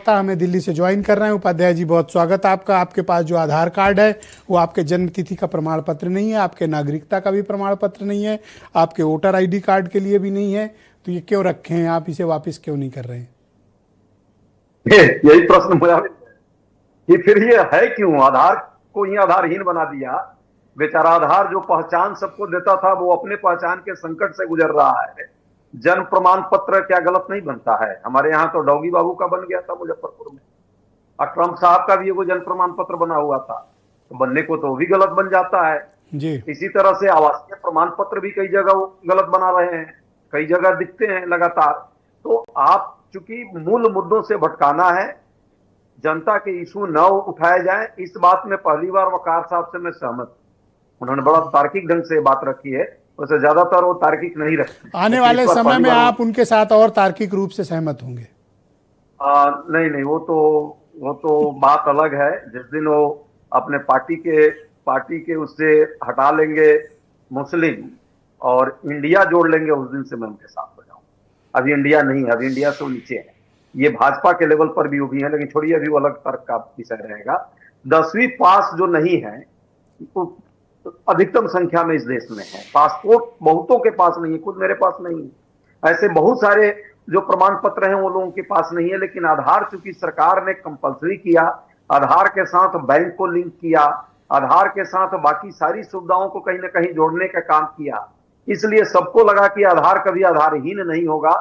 प्रवक्ता हमें दिल्ली से ज्वाइन कर रहे हैं। उपाध्याय जी, बहुत स्वागत आपका। आपके पास जो आधार कार्ड है वो आपके जन्म तिथि का प्रमाण पत्र नहीं है, आपके नागरिकता का भी प्रमाण पत्र नहीं है, आपके वोटर आईडी कार्ड के लिए भी नहीं है, तो ये क्यों रखे हैं आप? इसे वापस क्यों नहीं कर रहे हैं? यही प्रश्न मुझे कि फिर ये है क्यों? आधार को ही आधारहीन बना दिया। बेचारा आधार जो पहचान सबको देता था वो अपने पहचान के संकट से गुजर रहा है। जन्म प्रमाण पत्र क्या गलत नहीं बनता है? हमारे यहाँ तो डॉगी बाबू का बन गया था मुजफ्फरपुर में, और ट्रंप साहब का भी वो जन्म प्रमाण पत्र बना हुआ था, तो बनने को तो भी गलत बन जाता है जी। इसी तरह से आवासीय प्रमाण पत्र भी कई जगह गलत बना रहे हैं, कई जगह दिखते हैं लगातार। तो आप चूंकि मूल मुद्दों से भटकाना है, जनता के इशू न उठाए जाए, इस बात में पहली बार वकार साहब से मैं सहमत। उन्होंने बड़ा तार्किक ढंग से बात रखी है, वैसे ज्यादातर वो तार्किक नहीं रखते। आने वाले समय में आप उनके साथ और तार्किक रूप से सहमत होंगे? नहीं, वो तो बात अलग है। जिस दिन वो अपने पार्टी के उससे हटा लेंगे मुस्लिम और इंडिया जोड़ लेंगे, उस दिन से मैं उनके साथ हो जाऊंगा। अभी इंडिया नहीं है, अभी इंडिया से नीचे है। ये भाजपा के लेवल पर भी उभी है, लेकिन छोड़िए, अभी वो अलग तर्क का विषय रहेगा। 10वीं पास जो नहीं है तो अधिकतम संख्या में इस देश में है। पासपोर्ट बहुतों के पास नहीं है, खुद मेरे पास नहीं है। ऐसे बहुत सारे जो प्रमाण पत्र हैं वो लोगों के पास नहीं है। लेकिन आधार चूंकि सरकार ने कंपलसरी किया, आधार के साथ बैंक को लिंक किया, आधार के साथ बाकी सारी सुविधाओं को कहीं ना कहीं जोड़ने का काम किया, इसलिए सबको लगा कि आधार कभी आधारहीन नहीं होगा।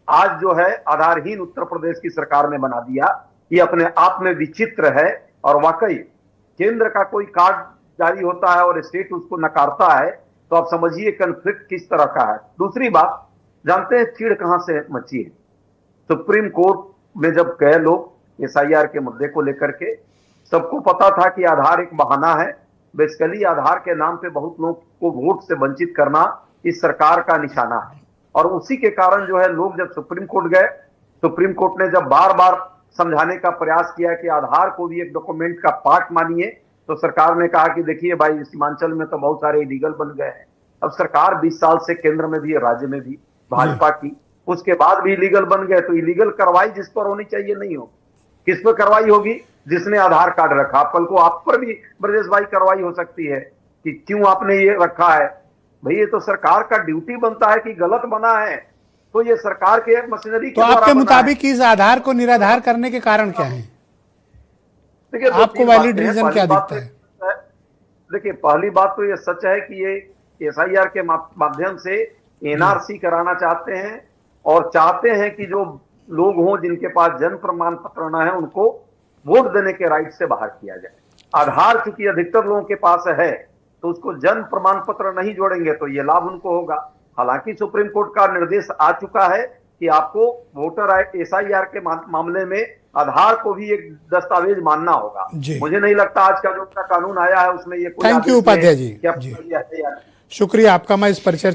आज जो है आधारहीन उत्तर प्रदेश की सरकार ने बना दिया। ये अपने आप में विचित्र है। और वाकई केंद्र का कोई कार्ड जारी होता है और स्टेट उसको नकारता है, तो आप समझिए कन्फ्लिक्ट किस तरह का है। दूसरी बात, जानते हैं चीड़ कहां से मची है? सुप्रीम कोर्ट में जब गए लोग एसआईआर के मुद्दे को लेकर के, सबको पता था कि आधार एक बहाना है। बेसिकली आधार के नाम पे बहुत लोग को वोट से वंचित करना इस सरकार का निशाना है। और उसी के कारण जो है लोग जब सुप्रीम कोर्ट गए, सुप्रीम कोर्ट ने जब बार बार समझाने का प्रयास किया कि आधार को भी एक डॉक्यूमेंट का पार्ट मानिए, तो सरकार ने कहा कि देखिए भाई, सीमांचल में तो बहुत सारे इलीगल बन गए हैं। अब सरकार 20 साल से केंद्र में भी, राज्य में भी भाजपा की, उसके बाद भी इलीगल बन गए। तो इलीगल कार्रवाई जिस पर होनी चाहिए नहीं हो, किस पर कार्रवाई होगी? जिसने आधार कार्ड रखा। कल को आप पर भी ब्रजेश भाई कार्रवाई हो सकती है कि क्यों आपने ये रखा है। भाई ये तो सरकार का ड्यूटी बनता है कि गलत बना है तो ये सरकार के मशीनरी के तो आपके मुताबिक इस आधार को निराधार करने के कारण क्या है? देखिए, आपको वैलिड रीजन क्या दिखता है? देखिए, पहली बात तो ये सच है कि ये एसआईआर के माध्यम से एनआरसी कराना चाहते हैं, और चाहते हैं कि जो लोग हों जिनके पास जन्म प्रमाण पत्र न है उनको वोट देने के राइट से बाहर किया जाए। आधार चूंकि अधिकतर लोगों के पास है तो उसको जन्म प्रमाण पत्र नहीं जोड़ेंगे तो ये लाभ उनको होगा। हालांकि सुप्रीम कोर्ट का निर्देश आ चुका है कि आपको वोटर एसआईआर के मामले में आधार को भी एक दस्तावेज मानना होगा। मुझे नहीं लगता आज का जो कानून आया है उसमें ये कोई। Thank you Upadhyay ji. शुक्रिया आपका। मैं इस परिचय